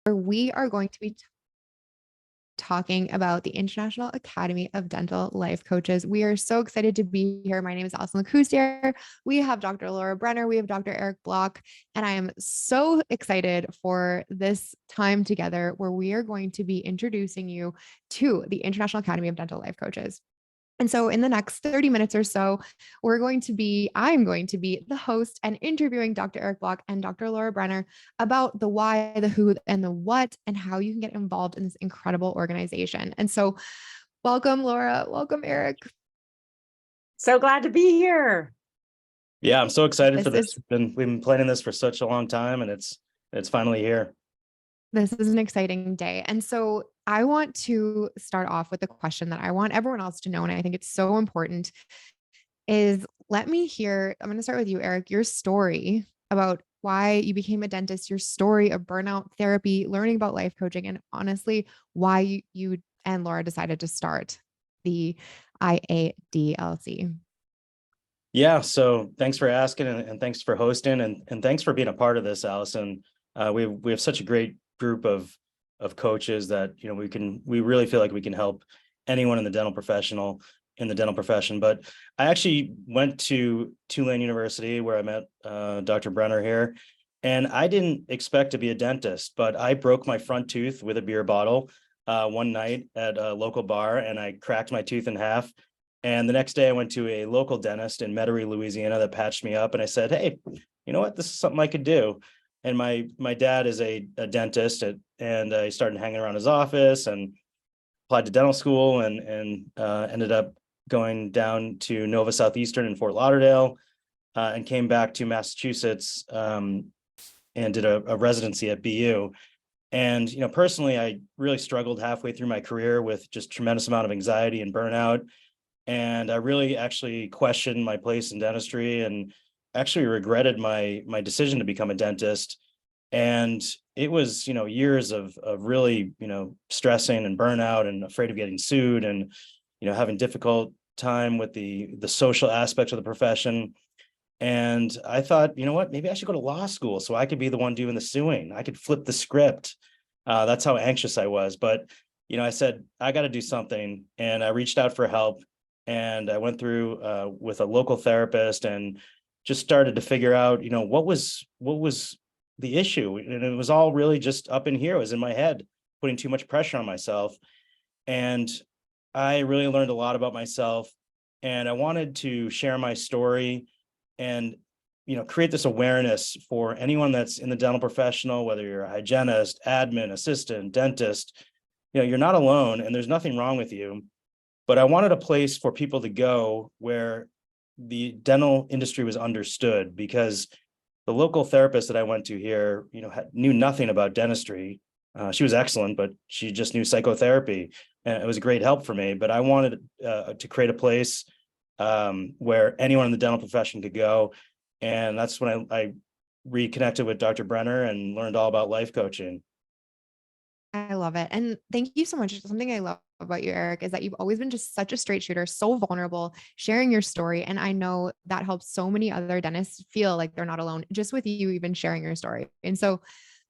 we are going to be talking about the International Academy of Dental Life Coaches. We are so excited to be here. My name is Alison Lacustier. We have Dr. Laura Brenner. We have Dr. Eric Block. And I am so excited for this time together where we are going to be introducing you to the International Academy of Dental Life Coaches. And so in the next 30 minutes or so, I'm going to be the host and interviewing Dr. Eric Block and Dr. Laura Brenner about the why, the who, and the what, and how you can get involved in this incredible organization. And so welcome, Laura. Welcome, Eric. So glad to be here. Yeah, I'm so excited for this. We've been planning this for such a long time, and it's finally here. This is an exciting day. And so I want to start off with a question that I want everyone else to know, and I think it's so important, is let me hear, I'm going to start with you, Eric, your story about why you became a dentist, your story of burnout therapy, learning about life coaching, and honestly, why you and Laura decided to start the IADLC. Yeah, so thanks for asking, and thanks for hosting, and thanks for being a part of this, Allison. We have such a great group of coaches that we really feel like we can help anyone in the dental profession. But I actually went to Tulane University where I met Dr. Brenner here, and I didn't expect to be a dentist, but I broke my front tooth with a beer bottle one night at a local bar, and I cracked my tooth in half. And the next day I went to a local dentist in Metairie, Louisiana that patched me up, and I said, hey, you know what, this is something I could do. And my dad is a dentist, and I started hanging around his office and applied to dental school, and ended up going down to Nova Southeastern in Fort Lauderdale, and came back to Massachusetts and did a residency at BU. And personally, I really struggled halfway through my career with just tremendous amount of anxiety and burnout. And I really actually questioned my place in dentistry, and actually regretted my decision to become a dentist. And it was, years of really, stressing and burnout and afraid of getting sued, and, having difficult time with the social aspects of the profession. And I thought, you know what, maybe I should go to law school so I could be the one doing the suing. I could flip the script. That's how anxious I was. But, I said, I got to do something. And I reached out for help. And I went through with a local therapist and just started to figure out, what was the issue. And it was all really just up in here. It was in my head, putting too much pressure on myself. And I really learned a lot about myself. And I wanted to share my story and, create this awareness for anyone that's in the dental professional, whether you're a hygienist, admin, assistant, dentist. You're not alone, and there's nothing wrong with you. But I wanted a place for people to go where the dental industry was understood, because the local therapist that I went to here, knew nothing about dentistry. She was excellent, but she just knew psychotherapy, and it was a great help for me. But I wanted to create a place where anyone in the dental profession could go. And that's when I reconnected with Dr. Brenner and learned all about life coaching. I love it. And thank you so much. Something I love about you, Eric, is that you've always been just such a straight shooter, so vulnerable, sharing your story. And I know that helps so many other dentists feel like they're not alone, just with you even sharing your story. And so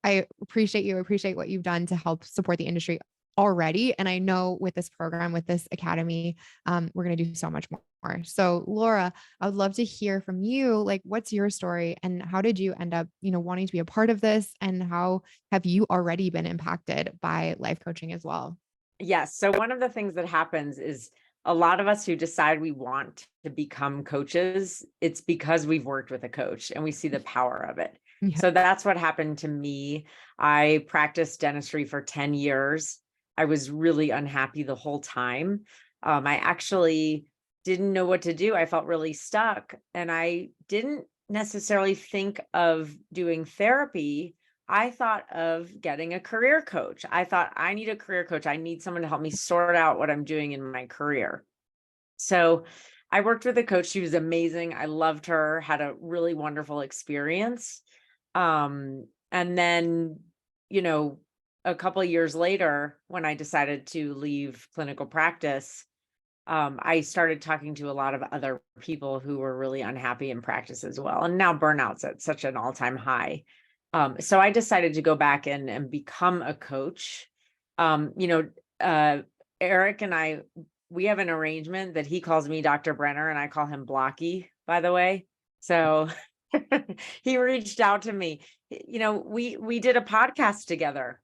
I appreciate what you've done to help support the industry already. And I know with this program, with this academy, we're going to do so much more. So Laura, I would love to hear from you. Like, what's your story, and how did you end up, wanting to be a part of this? And how have you already been impacted by life coaching as well? Yes. So one of the things that happens is a lot of us who decide we want to become coaches, it's because we've worked with a coach and we see the power of it. Yeah. So that's what happened to me. I practiced dentistry for 10 years. I was really unhappy the whole time. I actually didn't know what to do. I felt really stuck, and I didn't necessarily think of doing therapy. I thought of getting a career coach. I thought, I need a career coach. I need someone to help me sort out what I'm doing in my career. So I worked with a coach. She was amazing. I loved her, had a really wonderful experience. And then, a couple of years later, when I decided to leave clinical practice, I started talking to a lot of other people who were really unhappy in practice as well. And now burnout's at such an all-time high. So I decided to go back and become a coach. Eric and I, we have an arrangement that he calls me Dr. Brenner and I call him Blocky, by the way. So he reached out to me. We did a podcast together.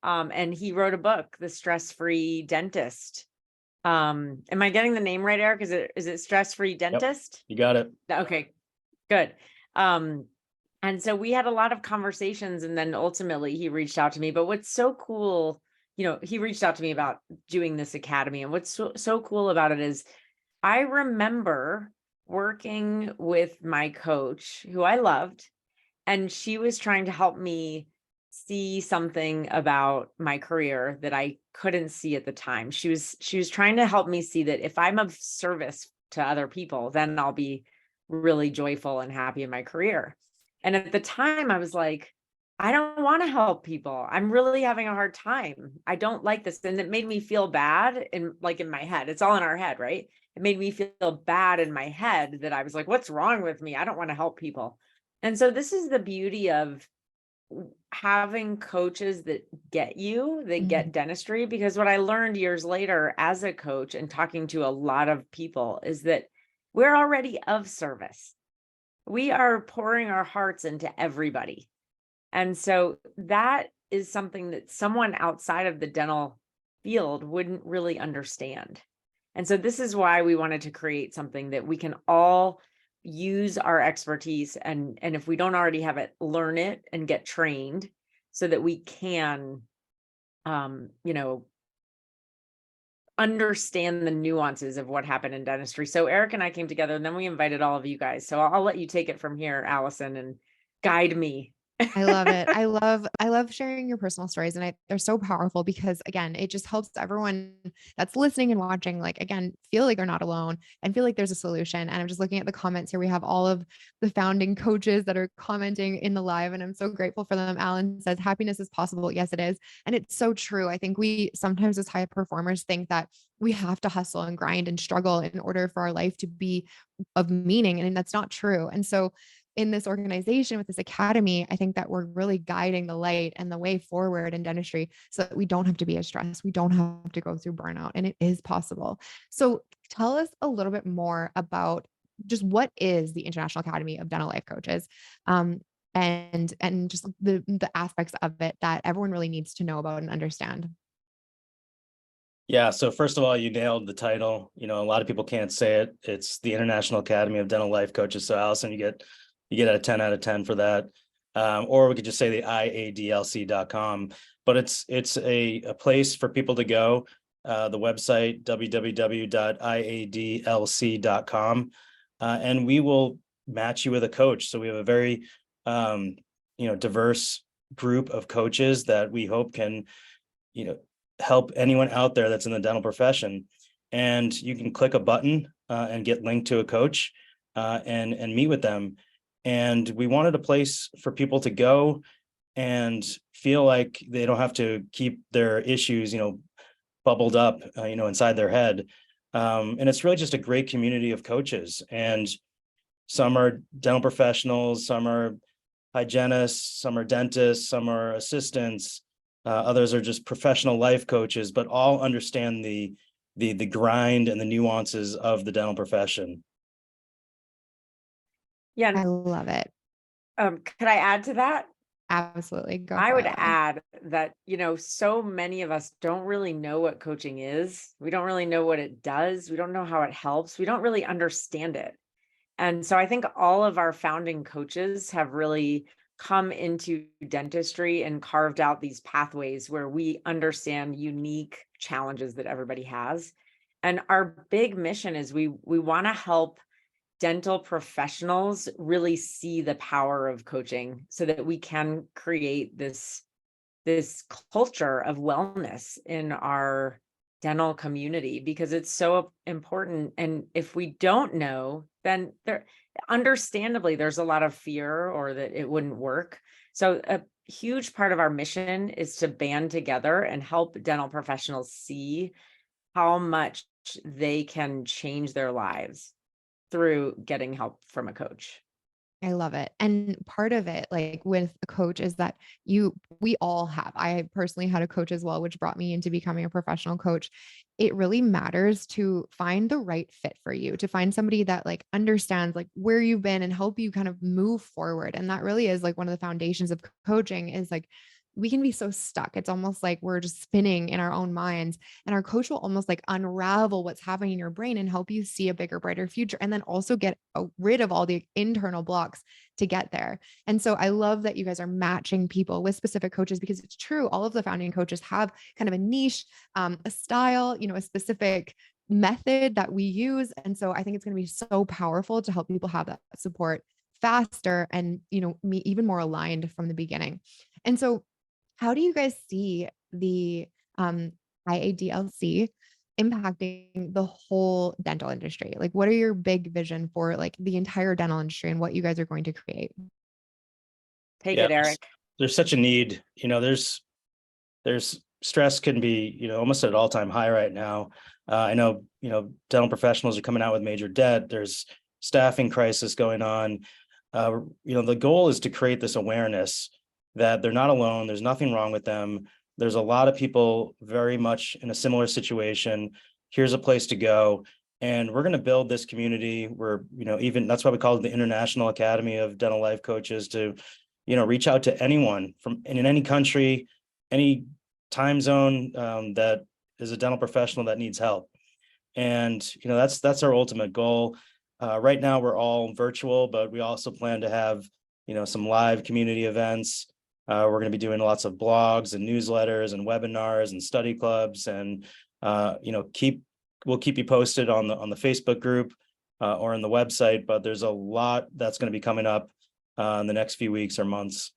And he wrote a book, The Stress-Free Dentist. Am I getting the name right, Eric? Is it Stress-Free Dentist? You got it. Okay, good. And so we had a lot of conversations, and then ultimately he reached out to me. But what's so cool, he reached out to me about doing this academy. And what's so cool about it is I remember working with my coach, who I loved, and she was trying to help me see something about my career that I couldn't see at the time. She was trying to help me see that if I'm of service to other people, then I'll be really joyful and happy in my career. And at the time I was like, I don't want to help people. I'm really having a hard time. I don't like this. And it made me feel bad in my head. It's all in our head, right? It made me feel bad in my head that I was like, what's wrong with me? I don't want to help people. And so this is the beauty of having coaches that get dentistry, because what I learned years later as a coach and talking to a lot of people is that we're already of service. We are pouring our hearts into everybody. And so that is something that someone outside of the dental field wouldn't really understand. And so this is why we wanted to create something that we can all use our expertise, and if we don't already have it, learn it and get trained so that we can understand the nuances of what happened in dentistry. So Eric and I came together, and then we invited all of you guys. So I'll let you take it from here, Allison, and guide me. I love it. I love sharing your personal stories, and they're so powerful because again, it just helps everyone that's listening and watching, like, again, feel like they're not alone and feel like there's a solution. And I'm just looking at the comments here. We have all of the founding coaches that are commenting in the live, and I'm so grateful for them. Alan says happiness is possible. Yes, it is. And it's so true. I think we sometimes as high performers think that we have to hustle and grind and struggle in order for our life to be of meaning. And that's not true. And so in this organization with this academy, I think that we're really guiding the light and the way forward in dentistry so that we don't have to be as stressed. We don't have to go through burnout, and it is possible. So tell us a little bit more about just what is the International Academy of Dental Life Coaches, and just the aspects of it that everyone really needs to know about and understand. Yeah. So first of all, you nailed the title. A lot of people can't say it. It's the International Academy of Dental Life Coaches. So Allison, you get a 10 out of 10 for that. Or we could just say the IADLC.com, but it's a place for people to go. The website, www.iadlc.com. And we will match you with a coach. So we have a very, diverse group of coaches that we hope can, help anyone out there that's in the dental profession. And you can click a button and get linked to a coach and meet with them. And we wanted a place for people to go and feel like they don't have to keep their issues, bubbled up, inside their head. And it's really just a great community of coaches. And some are dental professionals, some are hygienists, some are dentists, some are assistants, others are just professional life coaches, but all understand the grind and the nuances of the dental profession. Yeah. I love it. Could I add to that? Absolutely. Go I for would it. add that, so many of us don't really know what coaching is. We don't really know what it does. We don't know how it helps. We don't really understand it. And so I think all of our founding coaches have really come into dentistry and carved out these pathways where we understand unique challenges that everybody has. And our big mission is we want to help dental professionals really see the power of coaching so that we can create this culture of wellness in our dental community, because it's so important. And if we don't know, then understandably there's a lot of fear or that it wouldn't work. So a huge part of our mission is to band together and help dental professionals see how much they can change their lives through getting help from a coach. I love it. And part of it, like with a coach, is that we all have. I personally had a coach as well, which brought me into becoming a professional coach. It really matters to find the right fit for you, to find somebody that like understands like where you've been and help you kind of move forward. And that really is like one of the foundations of coaching is like we can be so stuck. It's almost like we're just spinning in our own minds. And our coach will almost like unravel what's happening in your brain and help you see a bigger, brighter future. And then also get rid of all the internal blocks to get there. And so I love that you guys are matching people with specific coaches because it's true. All of the founding coaches have kind of a niche, a style, a specific method that we use. And so I think it's going to be so powerful to help people have that support faster and, me even more aligned from the beginning. And so how do you guys see the IADLC impacting the whole dental industry? Like, what are your big vision for like the entire dental industry and what you guys are going to create? Take Yeah, it, Eric. there's such a need. There's stress can be, almost at an all-time high right now. I know, dental professionals are coming out with major debt. There's staffing crisis going on. The goal is to create this awareness that they're not alone. There's nothing wrong with them. There's a lot of people very much in a similar situation. Here's a place to go. And we're going to build this community where, even that's why we call it the International Academy of Dental Life Coaches to, reach out to anyone from in any country, any time zone that is a dental professional that needs help. And, that's our ultimate goal. Right now, we're all virtual, but we also plan to have, some live community events. We're going to be doing lots of blogs and newsletters and webinars and study clubs, and we'll keep you posted on the Facebook group or on the website. But there's a lot that's going to be coming up in the next few weeks or months.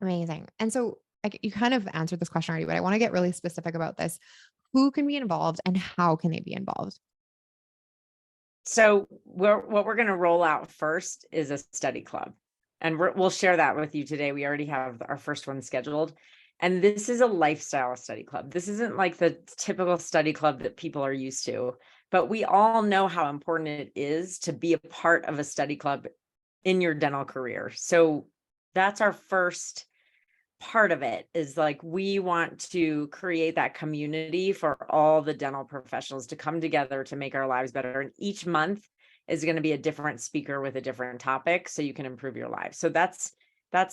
Amazing. And so like you kind of answered this question already, but I want to get really specific about this. Who can be involved and how can they be involved? So what we're going to roll out first is a study club. And we'll share that with you today. We already have our first one scheduled. And this is a lifestyle study club. This isn't like the typical study club that people are used to, but we all know how important it is to be a part of a study club in your dental career. So that's our first part of it, is like we want to create that community for all the dental professionals to come together to make our lives better. And each month is going to be a different speaker with a different topic, so you can improve your life. So that's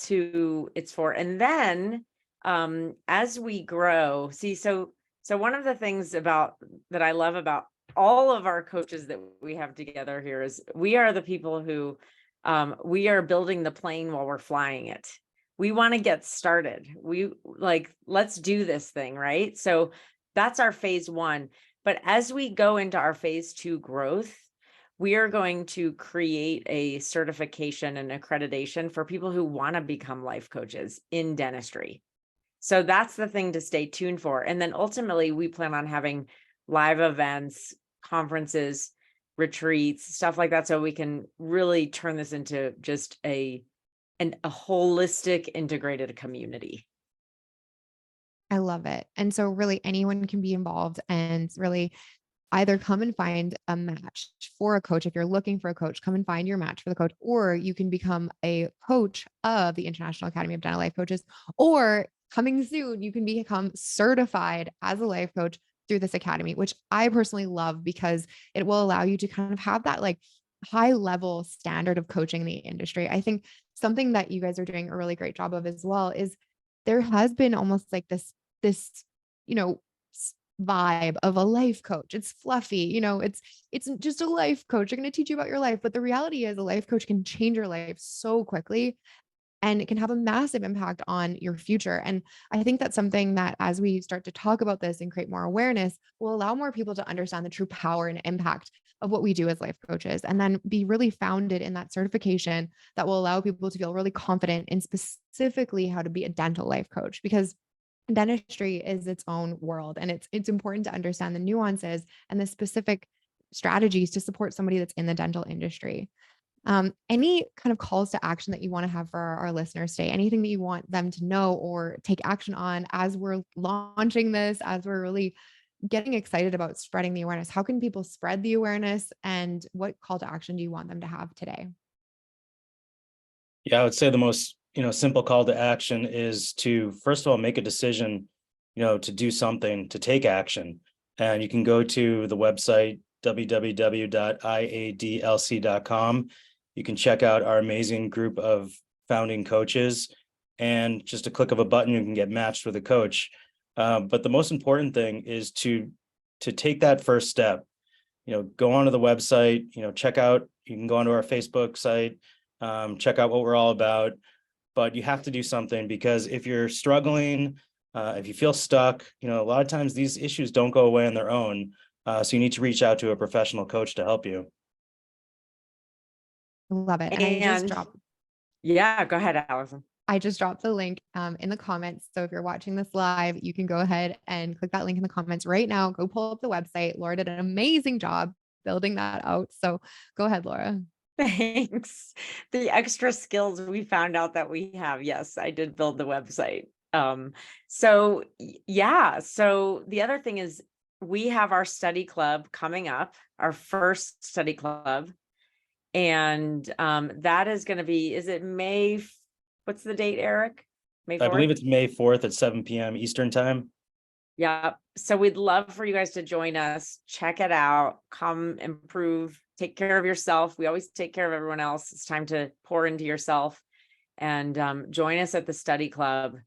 who it's for. And then as we grow, so one of the things that I love about all of our coaches that we have together here is we are the people who we are building the plane while we're flying it. We want to get started. Let's do this thing, right? So that's our phase one. But as we go into our phase two growth, we are going to create a certification and accreditation for people who want to become life coaches in dentistry. So that's the thing to stay tuned for. And then ultimately, we plan on having live events, conferences, retreats, stuff like that, so we can really turn this into just a holistic, integrated community. I love it. And so really anyone can be involved and really either come and find a match for a coach. If you're looking for a coach, come and find your match for the coach, or you can become a coach of the International Academy of Dental Life Coaches, or coming soon, you can become certified as a life coach through this academy, which I personally love because it will allow you to kind of have that like high level standard of coaching in the industry. I think something that you guys are doing a really great job of as well is there has been almost like this, vibe of a life coach. It's fluffy, it's just a life coach. They're going to teach you about your life. But the reality is a life coach can change your life so quickly and it can have a massive impact on your future. And I think that's something that as we start to talk about this and create more awareness, will allow more people to understand the true power and impact of what we do as life coaches, and then be really founded in that certification that will allow people to feel really confident in specifically how to be a dental life coach, because dentistry is its own world, and it's important to understand the nuances and the specific strategies to support somebody that's in the dental industry. Any kind of calls to action that you want to have for our listeners today? Anything that you want them to know or take action on as we're launching this, as we're really getting excited about spreading the awareness. How can people spread the awareness, and what call to action do you want them to have today? Yeah, I would say the most, simple call to action is to, first of all, make a decision, to do something, to take action. And you can go to the website, www.iadlc.com. You can check out our amazing group of founding coaches, and just a click of a button, you can get matched with a coach. But the most important thing is to take that first step. Go onto the website, check out, you can go onto our Facebook site, check out what we're all about. But you have to do something, because if you're struggling, if you feel stuck, a lot of times these issues don't go away on their own. So you need to reach out to a professional coach to help you. Love it. And And yeah, go ahead, Allison. I just dropped the link in the comments. So if you're watching this live, you can go ahead and click that link in the comments right now. Go pull up the website. Laura did an amazing job building that out. So go ahead, Laura. Thanks. The extra skills we found out that we have. Yes, I did build the website. So the other thing is, we have our study club coming up, our first study club. And that is going to be, is it May? What's the date, Eric? May 4th? I believe it's May 4th at 7 p.m. Eastern time. Yeah. So we'd love for you guys to join us. Check it out. Come improve. Take care of yourself. We always take care of everyone else. It's time to pour into yourself, and join us at the study club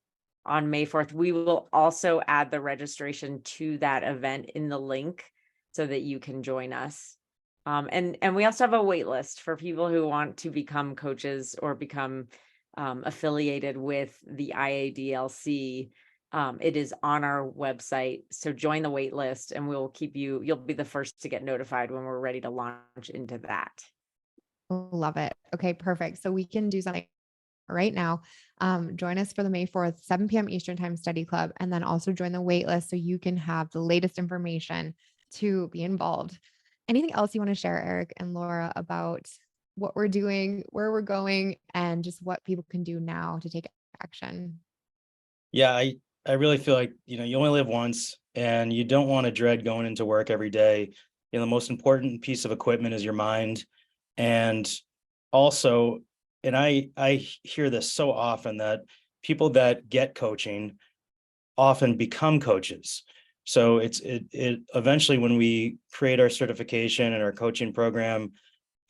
on May 4th. We will also add the registration to that event in the link so that you can join us. And we also have a wait list for people who want to become coaches or become affiliated with the IADLC. It is on our website. So join the wait list, and we'll keep you'll be the first to get notified when we're ready to launch into that. Love it. Okay, perfect. So we can do something right now. Join us for the May 4th, 7 p.m. Eastern time study club, and then also join the wait list so you can have the latest information to be involved. Anything else you want to share, Eric and Laura, about what we're doing, where we're going, and just what people can do now to take action? Yeah, I really feel like, you only live once, and you don't want to dread going into work every day. The most important piece of equipment is your mind. And also, and I hear this so often, that people that get coaching often become coaches. So it eventually, when we create our certification and our coaching program,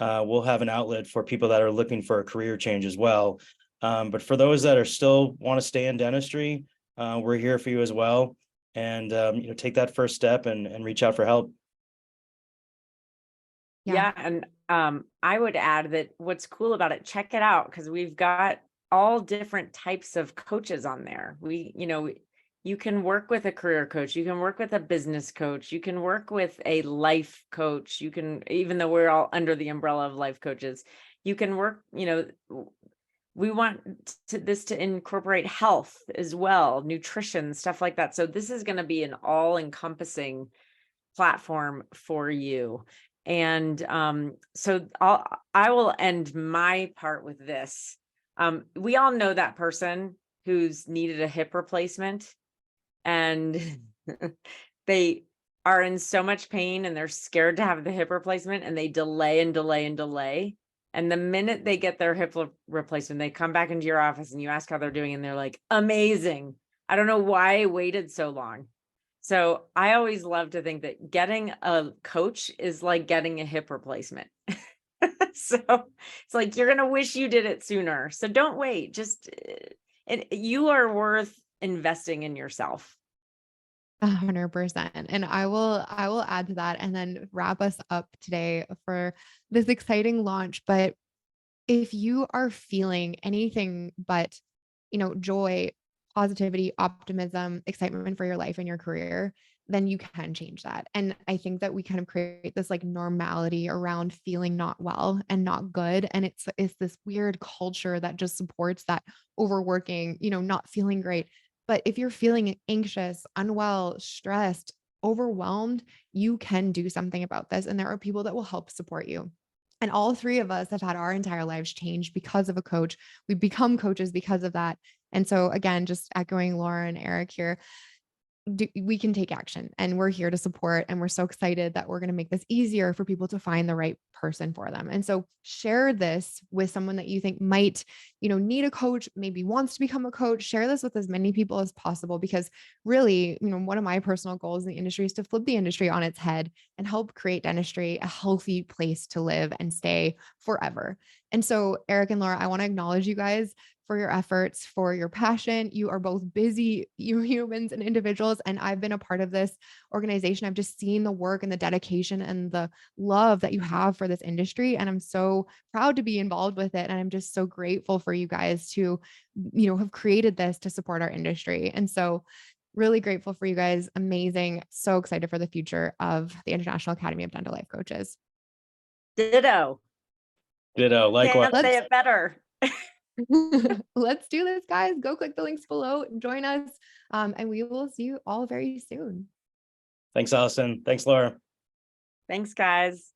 we'll have an outlet for people that are looking for a career change as well. But for those that are still want to stay in dentistry, we're here for you as well. And take that first step and reach out for help. Yeah. And I would add that what's cool about it, check it out, because we've got all different types of coaches on there. You can work with a career coach, you can work with a business coach, you can work with a life coach, you can, even though we're all under the umbrella of life coaches, you can work, we want this to incorporate health as well, nutrition, stuff like that. So this is going to be an all-encompassing platform for you. And so I will end my part with this. We all know that person who's needed a hip replacement, and they are in so much pain, and they're scared to have the hip replacement, and they delay and delay and delay. And the minute they get their hip replacement, they come back into your office and you ask how they're doing, and they're like, amazing. I don't know why I waited so long. So I always love to think that getting a coach is like getting a hip replacement. So it's like, you're going to wish you did it sooner. So don't wait. You are worth investing in yourself. 100%. And I will add to that and then wrap us up today for this exciting launch. But if you are feeling anything but, joy, positivity, optimism, excitement for your life and your career, then you can change that. And I think that we kind of create this like normality around feeling not well and not good. And it's this weird culture that just supports that overworking, not feeling great. But if you're feeling anxious, unwell, stressed, overwhelmed, you can do something about this. And there are people that will help support you. And all three of us have had our entire lives changed because of a coach. We've become coaches because of that. And so again, just echoing Laura and Eric here, we can take action, and we're here to support. And we're so excited that we're going to make this easier for people to find the right person for them. And so share this with someone that you think might, need a coach, maybe wants to become a coach. Share this with as many people as possible, because really, one of my personal goals in the industry is to flip the industry on its head and help create dentistry a healthy place to live and stay forever. And so, Eric and Laura, I want to acknowledge you guys for your efforts, for your passion. You are both busy humans and individuals, and I've been a part of this organization. I've just seen the work and the dedication and the love that you have for this industry, and I'm so proud to be involved with it. And I'm just so grateful for you guys to, have created this to support our industry. And so really grateful for you guys. Amazing. So excited for the future of the International Academy of Dental Life Coaches. Ditto. Likewise. Can't say it better. Let's do this, guys. Go click the links below, join us, and we will see you all very soon. Thanks, Allison. Thanks, Laura. Thanks, guys.